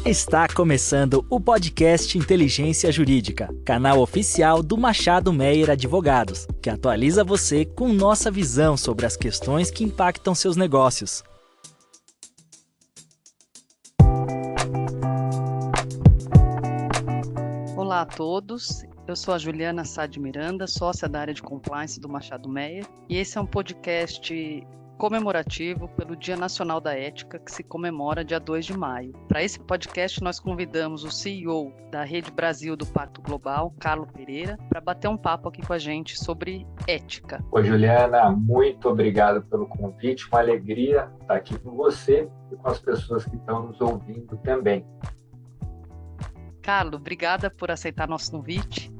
Está começando o podcast Inteligência Jurídica, canal oficial do Machado Meyer Advogados, que atualiza você com nossa visão sobre as questões que impactam seus negócios. Olá a todos, eu sou a Juliana Sá de Miranda, sócia da área de compliance do Machado Meyer, e esse é um podcast comemorativo pelo Dia Nacional da Ética, que se comemora dia 2 de maio. Para esse podcast, nós convidamos o CEO da Rede Brasil do Pacto Global, Carlo Pereira, para bater um papo aqui com a gente sobre ética. Oi, Juliana, muito obrigado pelo convite, uma alegria estar aqui com você e com as pessoas que estão nos ouvindo também. Carlo, obrigada por aceitar nosso convite.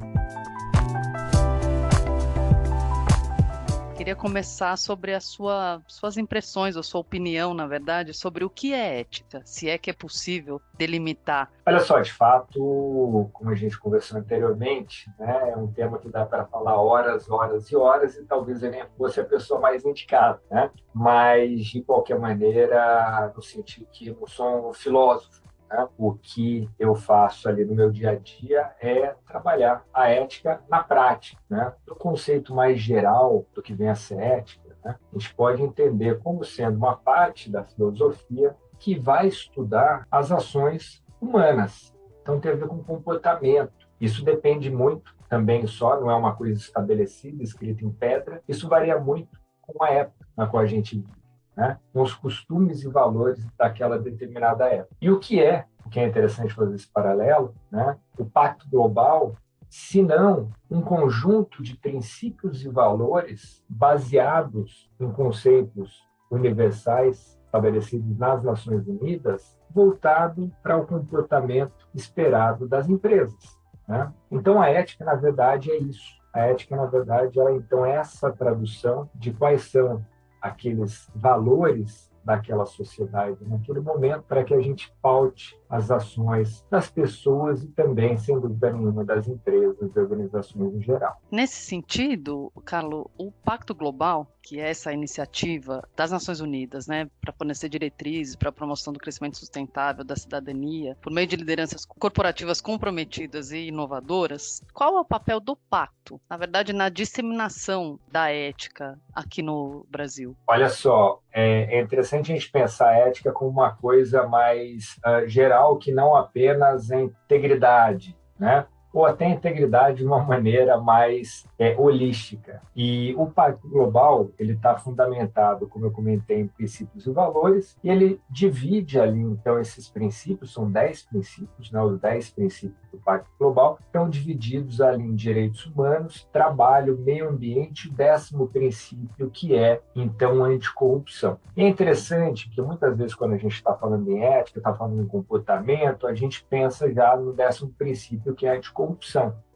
Queria começar sobre as suas impressões, ou sua opinião, na verdade, sobre o que é ética, se é que é possível delimitar. Olha só, de fato, como a gente conversou anteriormente, né, é um tema que dá para falar horas, horas e horas, e talvez eu nem fosse a pessoa mais indicada, né? Mas, de qualquer maneira, no sentido que eu sou um filósofo, né? O que eu faço ali no meu dia a dia é trabalhar a ética na prática, né? No conceito mais geral do que vem a ser ética, né? A gente pode entender como sendo uma parte da filosofia que vai estudar as ações humanas. Então, tem a ver com comportamento. Isso depende muito, também não é uma coisa estabelecida, escrita em pedra. Isso varia muito com a época na qual a gente vive, né? Com os costumes e valores daquela determinada época. E o que é interessante fazer esse paralelo, né? O Pacto Global, se não um conjunto de princípios e valores baseados em conceitos universais estabelecidos nas Nações Unidas, voltado para o comportamento esperado das empresas, né? Então, a ética, na verdade, é isso. A ética, na verdade, então, é essa tradução de quais são aqueles valores daquela sociedade naquele momento, para que a gente paute as ações das pessoas e também, sem dúvida nenhuma, das empresas e organizações em geral. Nesse sentido, Carlo, o Pacto Global, que é essa iniciativa das Nações Unidas, né, para fornecer diretrizes para a promoção do crescimento sustentável, da cidadania, por meio de lideranças corporativas comprometidas e inovadoras, qual é o papel do pacto, na verdade, na disseminação da ética aqui no Brasil? Olha só, é interessante a gente pensar a ética como uma coisa mais geral, que não apenas a integridade, né? Ou até a integridade de uma maneira mais holística. E o Pacto Global, ele está fundamentado, como eu comentei, em princípios e valores, e ele divide ali, então, esses princípios, são 10 princípios, né? Os 10 princípios do Pacto Global, estão divididos ali em direitos humanos, trabalho, meio ambiente, 10º princípio, que é, então, anticorrupção. E é interessante que, muitas vezes, quando a gente está falando em ética, está falando em comportamento, a gente pensa já no 10º princípio, que é a anticorrupção.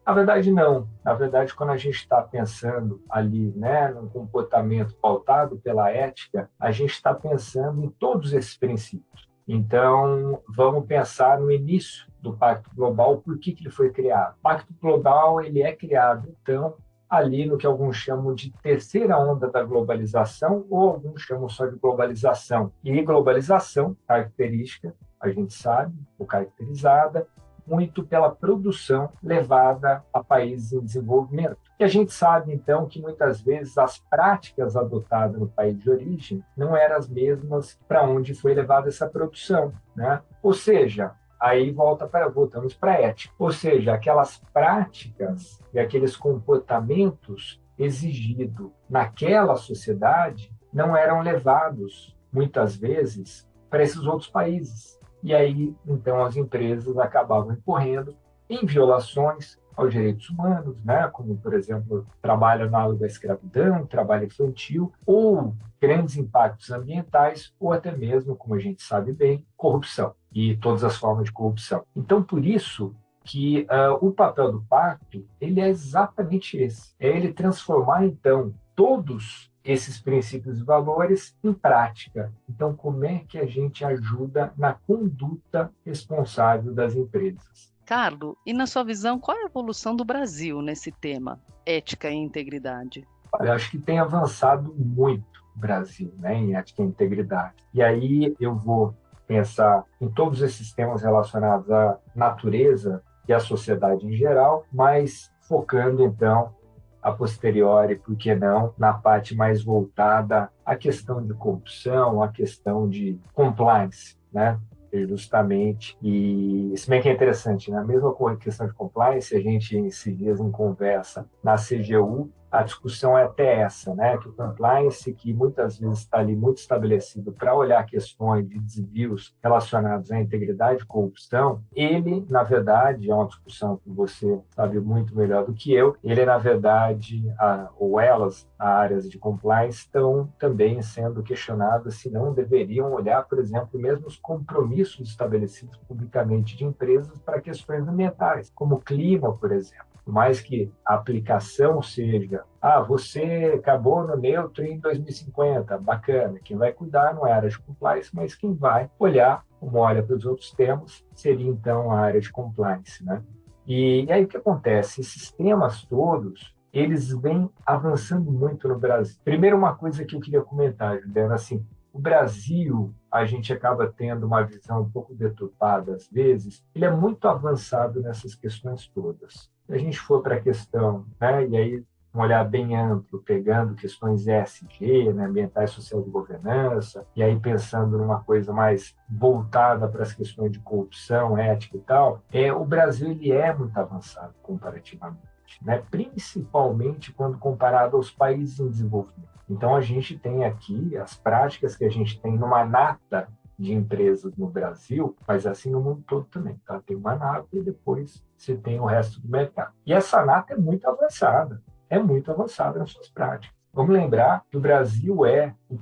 Na verdade, não. Na verdade, quando a gente está pensando ali, né, num comportamento pautado pela ética, a gente está pensando em todos esses princípios. Então, vamos pensar no início do Pacto Global, por que ele foi criado. O Pacto Global, ele é criado, então, ali no que alguns chamam de terceira onda da globalização, ou alguns chamam só de globalização. E globalização, característica, a gente sabe, ou caracterizada, muito pela produção levada a países em desenvolvimento. E a gente sabe, então, que muitas vezes as práticas adotadas no país de origem não eram as mesmas para onde foi levada essa produção, né? Ou seja, aí voltamos para a ética. Ou seja, aquelas práticas e aqueles comportamentos exigidos naquela sociedade não eram levados, muitas vezes, para esses outros países. E aí, então, as empresas acabavam incorrendo em violações aos direitos humanos, né? Como, por exemplo, trabalho análogo à escravidão, trabalho infantil, ou grandes impactos ambientais, ou até mesmo, como a gente sabe bem, corrupção e todas as formas de corrupção. Então, por isso que o papel do pacto, ele é exatamente esse. É ele transformar, então, todos esses princípios e valores em prática. Então, como é que a gente ajuda na conduta responsável das empresas? Carlo, e na sua visão, qual é a evolução do Brasil nesse tema, ética e integridade? Eu acho que tem avançado muito o Brasil, né, em ética e integridade. E aí eu vou pensar em todos esses temas relacionados à natureza e à sociedade em geral, mas focando, então, a posteriori, por que não, na parte mais voltada à questão de corrupção, à questão de compliance, né? Justamente, e se bem que é interessante, né? Mesmo com a questão de compliance, a gente, esses dias em conversa na CGU, a discussão é até essa, né? Que o compliance, que muitas vezes está ali muito estabelecido para olhar questões de desvios relacionados à integridade e corrupção, ele, na verdade, é uma discussão que você sabe muito melhor do que eu, ele, na verdade, ou elas, as áreas de compliance, estão também sendo questionadas se não deveriam olhar, por exemplo, mesmo os compromissos estabelecidos publicamente de empresas para questões ambientais, como o clima, por exemplo. Por mais que a aplicação seja, você acabou no neutro em 2050, bacana, quem vai cuidar não é a área de compliance, mas quem vai olhar, como olha para os outros temas, seria então a área de compliance, né? E aí o que acontece? Esses temas todos, eles vêm avançando muito no Brasil. Primeiro, uma coisa que eu queria comentar, Juliana, assim, o Brasil, a gente acaba tendo uma visão um pouco deturpada às vezes, ele é muito avançado nessas questões todas. Se a gente for para a questão, né, e aí um olhar bem amplo, pegando questões ESG, né, ambientais, social de governança, e aí pensando numa coisa mais voltada para as questões de corrupção, ética e tal, o Brasil ele é muito avançado comparativamente, né, principalmente quando comparado aos países em desenvolvimento. Então, a gente tem aqui as práticas que a gente tem numa nata de empresas no Brasil, mas assim no mundo todo também, tá? Tem uma nata e depois você tem o resto do mercado. E essa nata é muito avançada nas suas práticas. Vamos lembrar que o Brasil é o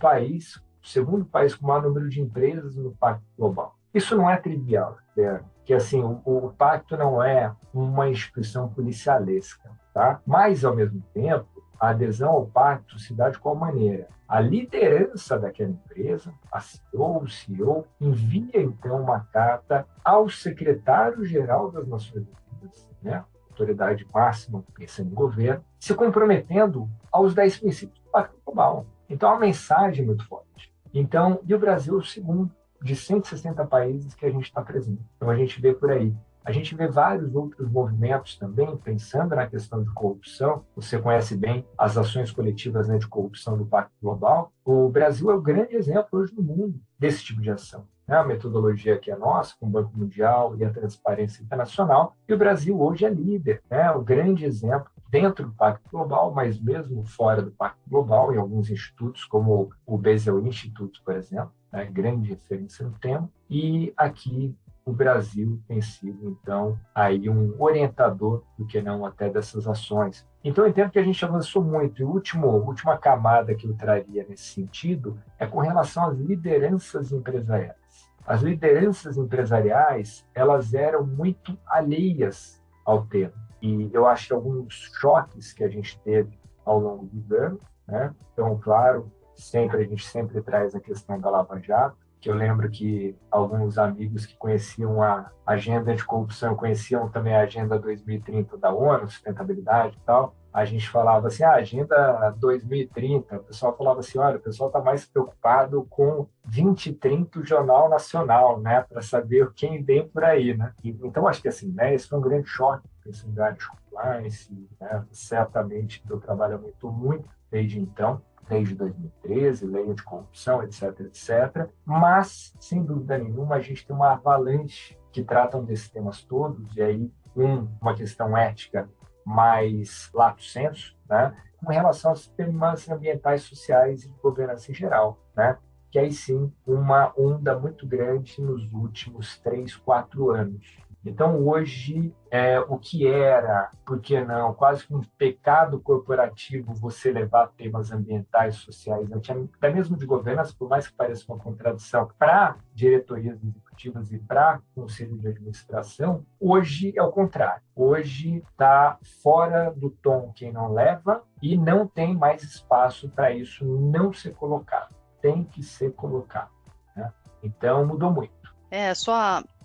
segundo país com o maior número de empresas no Pacto Global. Isso não é trivial, né? Que assim, o Pacto não é uma instituição policialesca, tá? Mas, ao mesmo tempo, a adesão ao pacto se dá de qual maneira? A liderança daquela empresa, a CEO, o CEO, envia, então, uma carta ao secretário-geral das Nações Unidas, né? Autoridade máxima, pensando em governo, se comprometendo aos 10 princípios do Pacto Global. Então, é uma mensagem muito forte. Então, e o Brasil é o segundo de 160 países que a gente está presente. Então, a gente vê por aí. A gente vê vários outros movimentos também, pensando na questão de corrupção. Você conhece bem as ações coletivas, né, de corrupção do Pacto Global. O Brasil é o grande exemplo hoje no mundo desse tipo de ação. A metodologia que é nossa, com o Banco Mundial e a transparência internacional. E o Brasil hoje é líder, né? O grande exemplo dentro do Pacto Global, mas mesmo fora do Pacto Global, em alguns institutos, como o Basel Institute, por exemplo, né? Grande referência no tema. E aqui o Brasil tem sido, então, aí um orientador, do que não até dessas ações. Então, eu entendo que a gente avançou muito. E a última camada que eu traria nesse sentido é com relação às lideranças empresariais. As lideranças empresariais, elas eram muito alheias ao tema. E eu acho que alguns choques que a gente teve ao longo dos anos, né? Então, claro, a gente sempre traz a questão da Lava Jato, que eu lembro que alguns amigos que conheciam a agenda anticorrupção, conheciam também a agenda 2030 da ONU, sustentabilidade e tal, a gente falava assim, a agenda 2030, o pessoal falava assim, olha, o pessoal está mais preocupado com 2030 o Jornal Nacional, né, para saber quem vem por aí, né. Então, acho que assim, né, esse foi um grande choque, esse lugar de compliance, né, certamente o trabalho aumentou muito desde então, desde 2013, lei de corrupção, etc., etc. Mas, sem dúvida nenhuma, a gente tem uma avalanche que tratam desses temas todos, e aí uma questão ética mais lato sensu, né, com relação aos temas ambientais, sociais e de governança em geral, né, que aí sim, uma onda muito grande nos últimos 3, 4 anos. Então, hoje, o que era, por que não, quase que um pecado corporativo você levar temas ambientais, sociais, até mesmo de governança, por mais que pareça uma contradição, para diretorias executivas e para conselho de administração, hoje é o contrário. Hoje está fora do tom quem não leva e não tem mais espaço para isso não ser colocado. Tem que ser colocado, né? Então, mudou muito.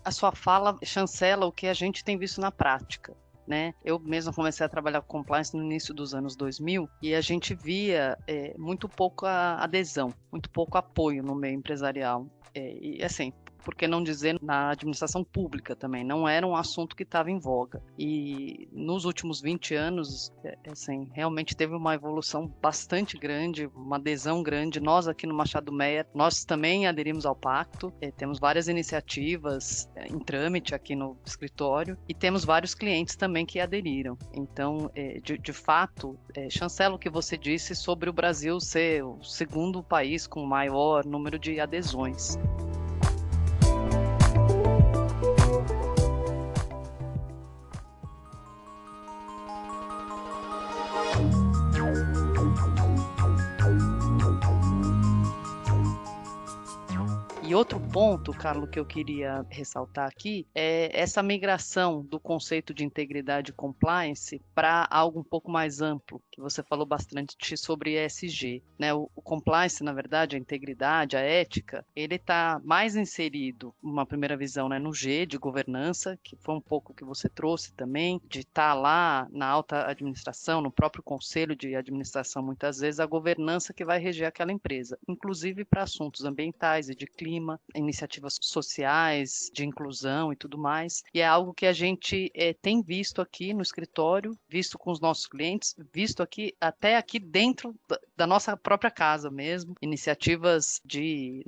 A sua fala chancela o que a gente tem visto na prática, né? Eu mesma comecei a trabalhar com compliance no início dos anos 2000 e a gente via muito pouca adesão, muito pouco apoio no meio empresarial. E assim, por que não dizer na administração pública também, não era um assunto que estava em voga. E nos últimos 20 anos, assim, realmente teve uma evolução bastante grande, uma adesão grande. Nós aqui no Machado Meyer, nós também aderimos ao pacto, temos várias iniciativas em trâmite aqui no escritório e temos vários clientes também que aderiram. Então, de fato, chancela o que você disse sobre o Brasil ser o segundo país com maior número de adesões. E outro ponto, Carlos, que eu queria ressaltar aqui é essa migração do conceito de integridade e compliance para algo um pouco mais amplo, que você falou bastante sobre ESG, né? O compliance, na verdade, a integridade, a ética, ele está mais inserido, uma primeira visão, né, no G de governança, que foi um pouco que você trouxe também, de estar lá na alta administração, no próprio conselho de administração, muitas vezes, a governança que vai reger aquela empresa, inclusive para assuntos ambientais e de clima, iniciativas sociais, de inclusão e tudo mais. E é algo que a gente tem visto aqui no escritório, visto com os nossos clientes, visto aqui, até aqui dentro da nossa própria casa mesmo, iniciativas de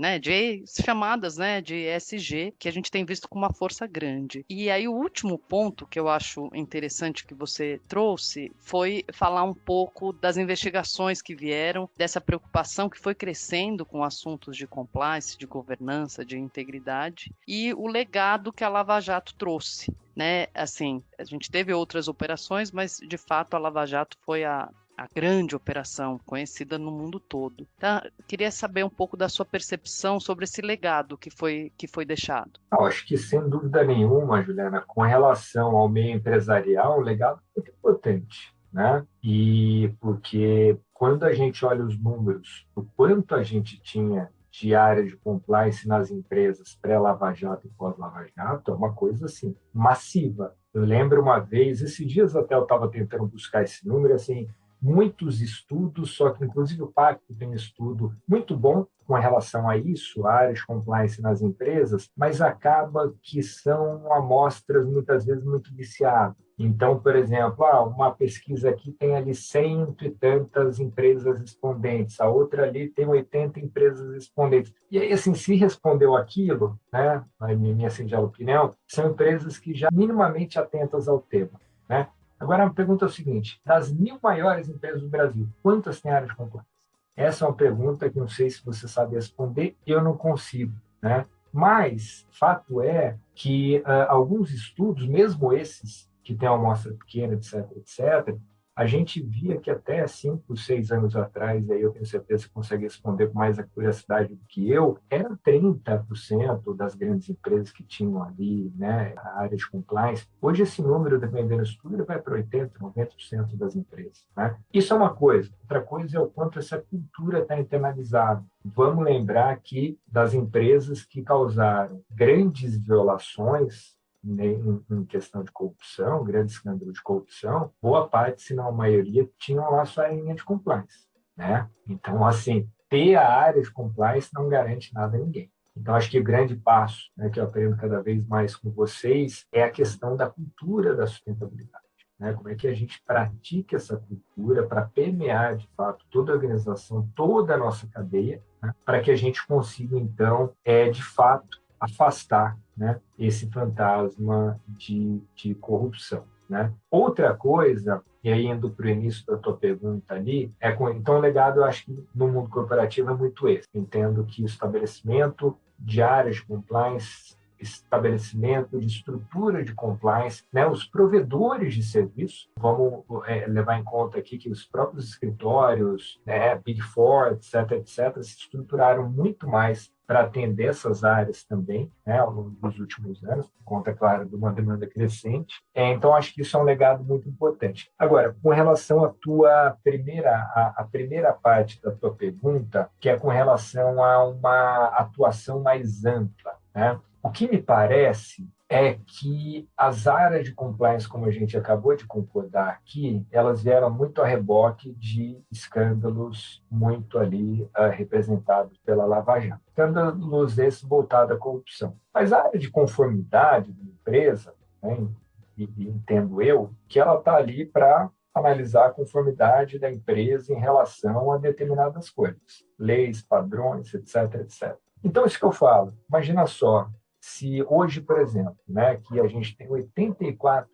chamadas, né, de ESG, que a gente tem visto com uma força grande. E aí o último ponto que eu acho interessante que você trouxe foi falar um pouco das investigações que vieram, dessa preocupação que foi crescendo com assuntos de compliance, de governança, de integridade, e o legado que a Lava Jato trouxe, né? Assim, a gente teve outras operações, mas de fato a Lava Jato foi a grande operação conhecida no mundo todo. Então, queria saber um pouco da sua percepção sobre esse legado que foi deixado. Eu acho que, sem dúvida nenhuma, Juliana, com relação ao meio empresarial, o legado é muito importante, né? E porque quando a gente olha os números, o quanto a gente tinha de área de compliance nas empresas pré-Lava Jato e pós-Lava Jato, é uma coisa assim, massiva. Eu lembro uma vez, esses dias até eu estava tentando buscar esse número, assim, muitos estudos, só que inclusive o Pacto tem um estudo muito bom com relação a isso, a área de compliance nas empresas, mas acaba que são amostras muitas vezes muito viciadas. Então, por exemplo, uma pesquisa aqui tem ali 100 e tantas empresas respondentes, a outra ali tem 80 empresas respondentes. E aí, assim, se respondeu aquilo, né, na minha singela opinião, são empresas que já minimamente atentas ao tema, né? Agora, a pergunta é o seguinte, das 1.000 maiores empresas do Brasil, quantas têm área de compliance? Essa é uma pergunta que não sei se você sabe responder, eu não consigo, né? Mas, fato é que alguns estudos, mesmo esses que têm uma amostra pequena, etc., etc., a gente via que até 5, 6 anos atrás, aí eu tenho certeza que consegue responder com mais curiosidade do que eu, eram 30% das grandes empresas que tinham ali, né, a área de compliance. Hoje esse número, dependendo do estudo, ele vai para 80%, 90% das empresas, né? Isso é uma coisa. Outra coisa é o quanto essa cultura está internalizada. Vamos lembrar aqui das empresas que causaram grandes violações em questão de corrupção, grande escândalo de corrupção, boa parte, se não a maioria, tinham lá sua linha de compliance, né? Então, assim, ter a área de compliance não garante nada a ninguém. Então, acho que o grande passo, né, que eu aprendo cada vez mais com vocês é a questão da cultura da sustentabilidade. Né? Como é que a gente pratica essa cultura para permear, de fato, toda a organização, toda a nossa cadeia, né? Para que a gente consiga, então, de fato, afastar, né, esse fantasma de corrupção, né? Outra coisa, e aí indo para o início da tua pergunta ali, então o legado, eu acho que no mundo corporativo é muito esse. Entendo que o estabelecimento de áreas de compliance, estabelecimento de estrutura de compliance, né, os provedores de serviço, vamos levar em conta aqui que os próprios escritórios, né, Big Four, etc., se estruturaram muito mais para atender essas áreas também, né, ao longo dos últimos anos, por conta, claro, de uma demanda crescente. Então, acho que isso é um legado muito importante. Agora, com relação à tua primeira parte da tua pergunta, que é com relação a uma atuação mais ampla, né? O que me parece é que as áreas de compliance, como a gente acabou de concordar aqui, elas vieram muito a reboque de escândalos muito ali representados pela Lava Jato. Escândalos esses voltados à corrupção. Mas a área de conformidade da empresa, né, e entendo eu, que ela está ali para analisar a conformidade da empresa em relação a determinadas coisas, leis, padrões, etc, etc. Então, isso que eu falo, imagina só, se hoje, por exemplo, né, que a gente tem 84%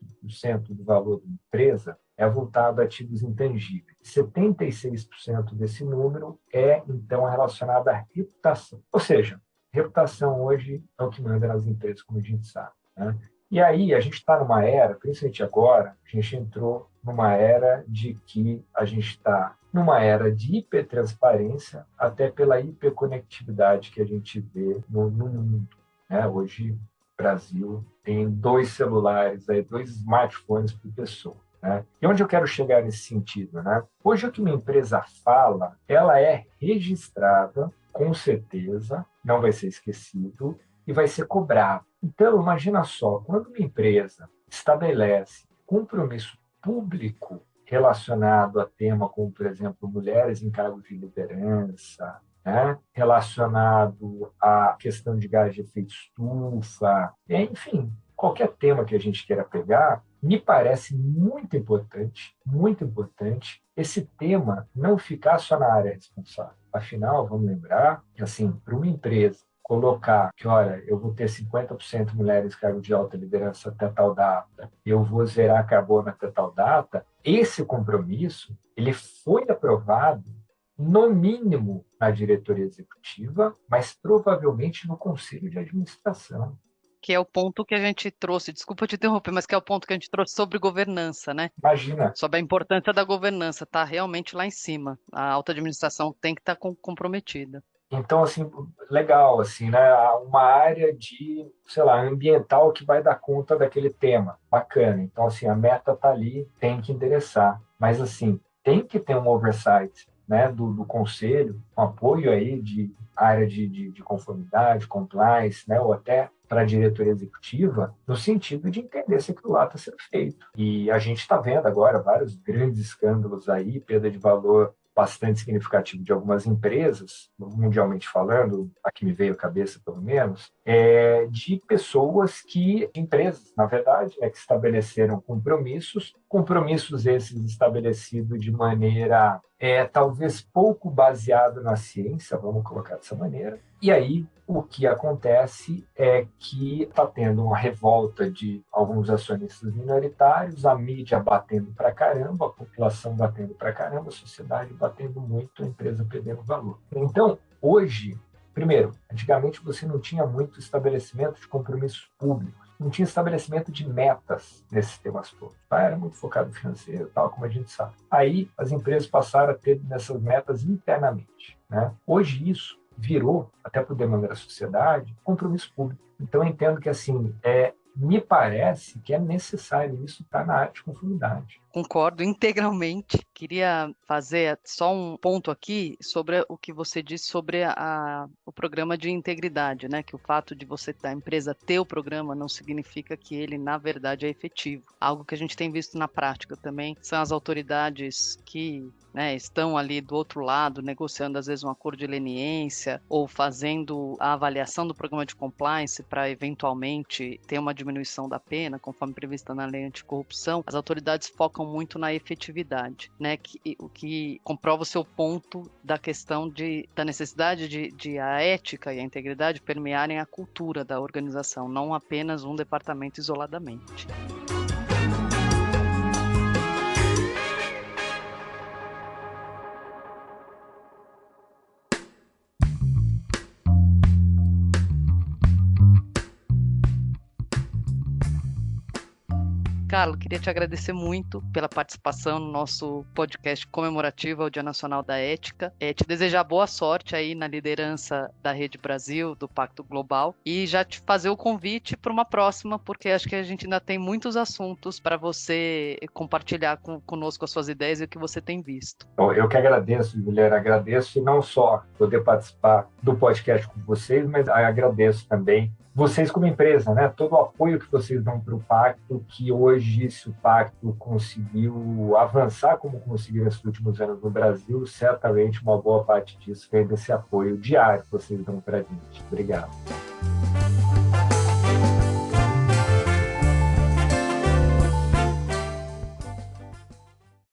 do valor da empresa é voltado a ativos intangíveis, 76% desse número é, então, relacionado à reputação. Ou seja, reputação hoje é o que manda nas empresas, como a gente sabe, né? E aí, a gente está numa era, principalmente agora, a gente entrou numa era de que a gente está numa era de hipertransparência, até pela hiperconectividade que a gente vê no mundo. Hoje, o Brasil tem 2 celulares, 2 smartphones por pessoa. Né? E onde eu quero chegar nesse sentido? Né? Hoje, o que uma empresa fala, ela é registrada, com certeza, não vai ser esquecido, e vai ser cobrado. Então, imagina só, quando uma empresa estabelece compromisso público relacionado a tema como, por exemplo, mulheres em cargos de liderança, né? Relacionado à questão de gás de efeito estufa, enfim, qualquer tema que a gente queira pegar, me parece muito importante esse tema não ficar só na área responsável. Afinal, vamos lembrar que, assim, para uma empresa colocar que, olha, eu vou ter 50% mulheres em cargo de alta liderança até tal data, eu vou zerar carbono até tal data, esse compromisso ele foi aprovado no mínimo na diretoria executiva, mas provavelmente no conselho de administração. Que é o ponto que a gente trouxe, desculpa te interromper, mas que é o ponto que a gente trouxe sobre governança, né? Imagina. Sobre a importância da governança, tá realmente lá em cima. A alta administração tem que estar comprometida. Então, assim, legal, assim, né? Uma área de, sei lá, ambiental que vai dar conta daquele tema. Bacana. Então, assim, a meta está ali, tem que endereçar. Mas, assim, tem que ter um oversight, né, do conselho, um apoio aí de área de conformidade, compliance, né, ou até para a diretoria executiva, no sentido de entender se aquilo lá está sendo feito. E a gente está vendo agora vários grandes escândalos aí, perda de valor bastante significativo de algumas empresas, mundialmente falando, a que me veio à cabeça pelo menos, de pessoas empresas, na verdade, que estabeleceram compromissos esses estabelecidos de maneira talvez pouco baseado na ciência, vamos colocar dessa maneira, e aí o que acontece é que está tendo uma revolta de alguns acionistas minoritários, a mídia batendo para caramba, a população batendo para caramba, a sociedade batendo muito, a empresa perdendo valor. Então, hoje, primeiro, antigamente você não tinha muito estabelecimento de compromissos públicos, não tinha estabelecimento de metas nesses temas todos. Tá? Era muito focado financeiro, tal, como a gente sabe. Aí as empresas passaram a ter nessas metas internamente. Né? Hoje isso virou, até por demanda da sociedade, compromisso público. Então, eu entendo que, assim, me parece que é necessário isso estar na área de conformidade. Concordo integralmente. Queria fazer só um ponto aqui sobre o que você disse sobre o programa de integridade, né? Que o fato de você, da empresa, ter o programa não significa que ele, na verdade, é efetivo. Algo que a gente tem visto na prática também são as autoridades que estão ali do outro lado, negociando às vezes um acordo de leniência ou fazendo a avaliação do programa de compliance para eventualmente ter uma diminuição da pena, conforme prevista na lei anticorrupção. As autoridades focam muito na efetividade, né? O que comprova o seu ponto da questão da necessidade de a ética e a integridade permearem a cultura da organização, não apenas um departamento isoladamente. Carlos, queria te agradecer muito pela participação no nosso podcast comemorativo ao Dia Nacional da Ética. Te desejar boa sorte aí na liderança da Rede Brasil, do Pacto Global, e já te fazer o convite para uma próxima, porque acho que a gente ainda tem muitos assuntos para você compartilhar conosco as suas ideias e o que você tem visto. Bom, eu que agradeço, Juliana, agradeço não só poder participar do podcast com vocês, mas agradeço também vocês como empresa, né? Todo o apoio que vocês dão para o Pacto, que hoje, se o Pacto conseguiu avançar como conseguiu nesses últimos anos no Brasil, certamente uma boa parte disso vem desse apoio diário que vocês dão para a gente. Obrigado.